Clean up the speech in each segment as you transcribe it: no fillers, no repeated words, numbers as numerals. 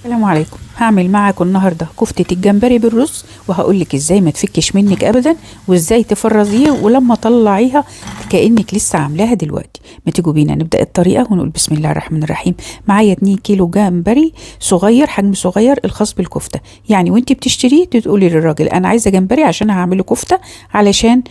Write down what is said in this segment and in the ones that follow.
السلام عليكم. هعمل معاكم النهارده كفتة الجمبري بالرز، وهقولك ازاي ما تفكش منك ابدا، وازاي تفرزيه ولما تطلعيها كأنك لسه عاملاها دلوقتي. ما تيجوا بينا نبدأ الطريقة ونقول بسم الله الرحمن الرحيم. معايا 2 كيلو جمبري صغير، حجم صغير الخاص بالكفتة، يعني وانت بتشتريه تقولي للراجل انا عايزة جمبري عشان هعمله كفتة، علشان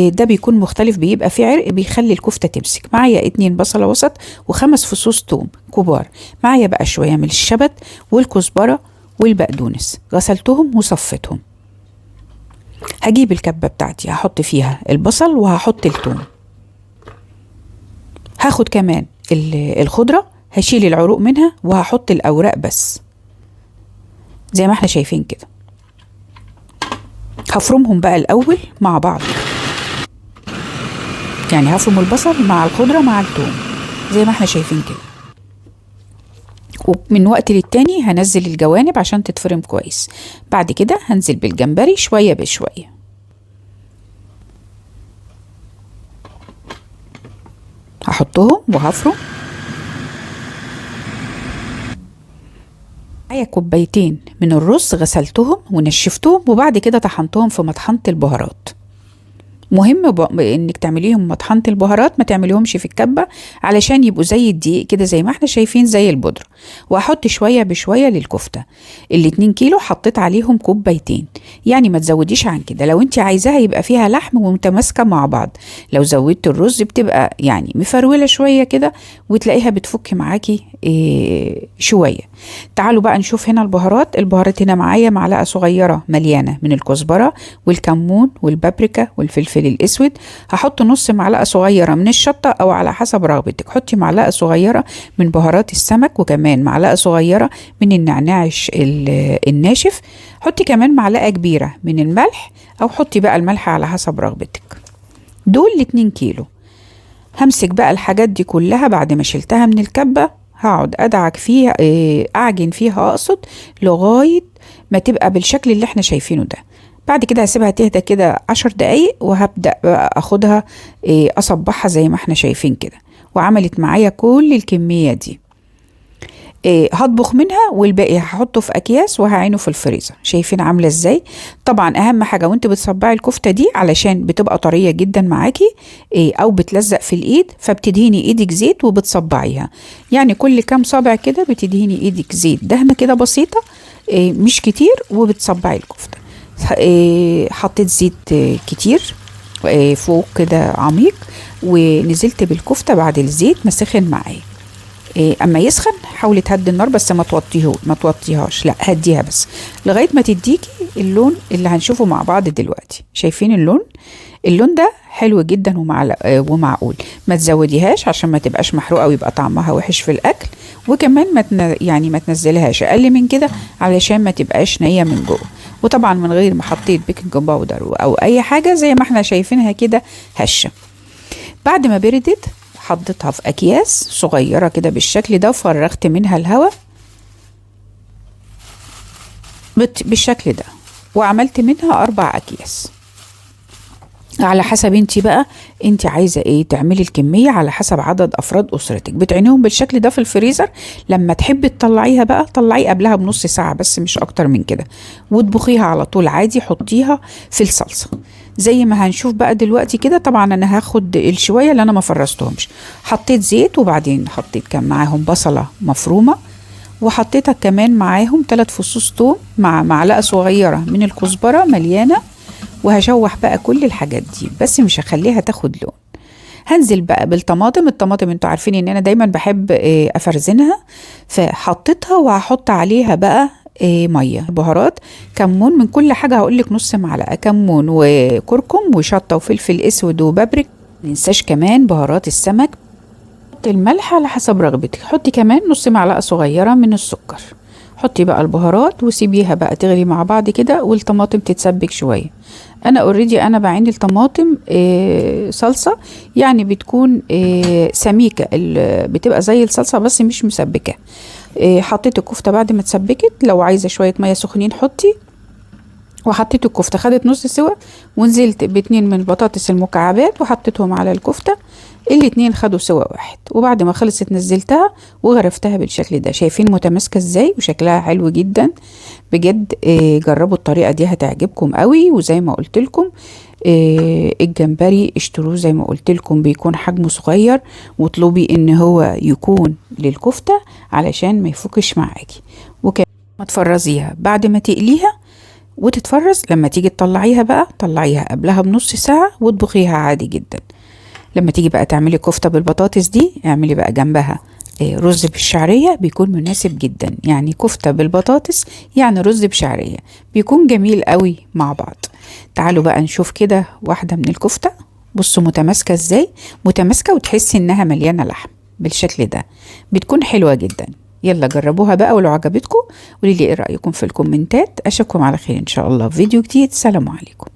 ده بيكون مختلف، بيبقى فيه عرق بيخلي الكفتة تمسك. معايا 2 بصلة وسط و5 فصوص توم كبار. معايا بقى شوية من الشبت والكزبرة والبقدونس، غسلتهم وصفتهم. هجيب الكبة بتاعتي هحط فيها البصل وهحط الثوم. هاخد كمان الخضرة، هشيل العروق منها وهحط الأوراق بس زي ما احنا شايفين كده. هفرمهم بقى الأول مع بعض، يعني هفرم البصل مع الخضرة مع الثوم زي ما احنا شايفين كده، ومن وقت للتاني هنزل الجوانب عشان تتفرم كويس. بعد كده هنزل بالجمبري شوية بشوية. هحطهم وهفرم. معايا كوبايتين من الرز غسلتهم ونشفتهم، وبعد كده طحنتهم في مطحنة البهارات. مهم انك تعمليهم مطحنة البهارات، ما تعمليهمش في الكبة علشان يبقوا زي الدقيق كده زي ما احنا شايفين زي البودرة. وهحط شوية بشوية للكفتة. 2 كيلو حطيت عليهم كوبايتين، يعني ما تزوديش عن كده. لو انت عايزاها يبقى فيها لحم ومتماسكة مع بعض، لو زودت الرز بتبقى يعني مفرولة شوية كده وتلاقيها بتفك معاكي شوية. تعالوا بقى نشوف هنا البهارات هنا معايا معلقة صغيرة مليانة من الكزبرة والكمون والبابريكا والفلفل الاسود. هحط نص معلقة صغيرة من الشطة او على حسب رغبتك. حطي معلقة صغيرة من بهارات السمك، وكمان معلقة صغيرة من النعناع الناشف. حطي كمان معلقة كبيرة من الملح، او حطي بقى الملح على حسب رغبتك. دول 2 كيلو. همسك بقى الحاجات دي كلها بعد ما شلتها من الكبة، هقعد ادعك فيها اعجن فيها اقصد لغاية ما تبقى بالشكل اللي احنا شايفينه ده. بعد كده هسيبها تهدى كده 10 دقايق، وهبدأ بقى اخدها اصبحها زي ما احنا شايفين كده. وعملت معايا كل الكمية دي. هطبخ منها والباقي هحطه في اكياس وهعينه في الفريزر. شايفين عامله ازاي؟ طبعا اهم حاجه وانت بتصبعي الكفته دي علشان بتبقى طريه جدا معاكي او بتلزق في الايد، فبتدهني ايدك زيت وبتصبعيها. يعني كل كام صابع كده بتدهني ايدك زيت دهنه كده بسيطه، مش كتير، وبتصبعي الكفته. حطيت زيت كتير فوق كده عميق، ونزلت بالكفته بعد الزيت ما سخن معايا. اما يسخن حاولي تهدي النار، بس ما توطيهاش، لا هديها بس لغايه ما تديكي اللون اللي هنشوفه مع بعض دلوقتي. شايفين اللون ده حلو جدا ومعقول. ما تزوديهاش عشان ما تبقاش محروقه ويبقى طعمها وحش في الاكل، وكمان ما تنزليهاش اقل من كده علشان ما تبقاش نيه من جوه. وطبعا من غير ما حطيت بيكنج باودر او اي حاجه زي ما احنا شايفينها كده هشه. بعد ما بردت حطيتها في اكياس صغيره كده بالشكل ده، وفرغت منها الهواء بالشكل ده، وعملت منها 4 اكياس على حسب انت عايزه ايه تعملي الكميه، على حسب عدد افراد اسرتك. بتعينيهم بالشكل ده في الفريزر. لما تحبي تطلعيها بقى طلعي قبلها بنص ساعه بس، مش اكتر من كده، وتطبخيها على طول عادي. حطيها في الصلصه زي ما هنشوف بقى دلوقتي كده. طبعا انا هاخد الشويه اللي انا ما فرستهمش. حطيت زيت، وبعدين حطيت كان معاهم بصله مفرومه، وحطيتها كمان معاهم 3 فصوص توم مع معلقه صغيره من الكزبره مليانه. وهشوح بقى كل الحاجات دي، بس مش هخليها تاخد لون. هنزل بقى الطماطم انتوا عارفين ان انا دايما بحب افرزنها، فحطيتها وهحط عليها بقى ميه. بهارات كمون من كل حاجه هقولك نص معلقه كمون وكركم وشطه وفلفل اسود وبابريك. مننساش كمان بهارات السمك. حطي الملح على حسب رغبتك. حطي كمان نص معلقه صغيره من السكر. حطي بقى البهارات وسيبيها بقى تغلي مع بعض كده، والطماطم تتسبك شويه. انا بعين الطماطم صلصه، يعني بتكون سميكه، بتبقى زي الصلصه بس مش مسبكه. حطيت الكفته بعد ما اتسبكت، لو عايزه شويه ميه سخنين حطي. وحطيت الكفته خدت نص سوا، ونزلت ب2 من البطاطس المكعبات وحطيتهم على الكفته. الاتنين خدوا سوا واحد، وبعد ما خلصت نزلتها وغرفتها بالشكل ده. شايفين متماسكة ازاي وشكلها حلو جدا بجد. جربوا الطريقة دي هتعجبكم قوي. وزي ما قلت لكم الجمبري اشتروه زي ما قلت لكم بيكون حجمه صغير، واطلبي ان هو يكون للكفتة علشان ما يفكش معاكي. وكمان ما تفرزيها بعد ما تقليها وتتفرز، لما تيجي تطلعيها بقى طلعيها قبلها بنص ساعة واطبخيها عادي جدا. لما تيجي بقى تعملي كفتة بالبطاطس دي اعملي بقى جنبها رز بالشعرية، بيكون مناسب جدا. يعني كفتة بالبطاطس يعني رز بشعرية، بيكون جميل قوي مع بعض. تعالوا بقى نشوف كده واحدة من الكفتة. بصوا متماسكة ازاي، متماسكة وتحسي انها مليانة لحم بالشكل ده، بتكون حلوة جدا. يلا جربوها بقى، ولو عجبتكم قولي لي ايه رأيكم في الكومنتات. اشوفكم على خير ان شاء الله في فيديو جديد. سلام عليكم.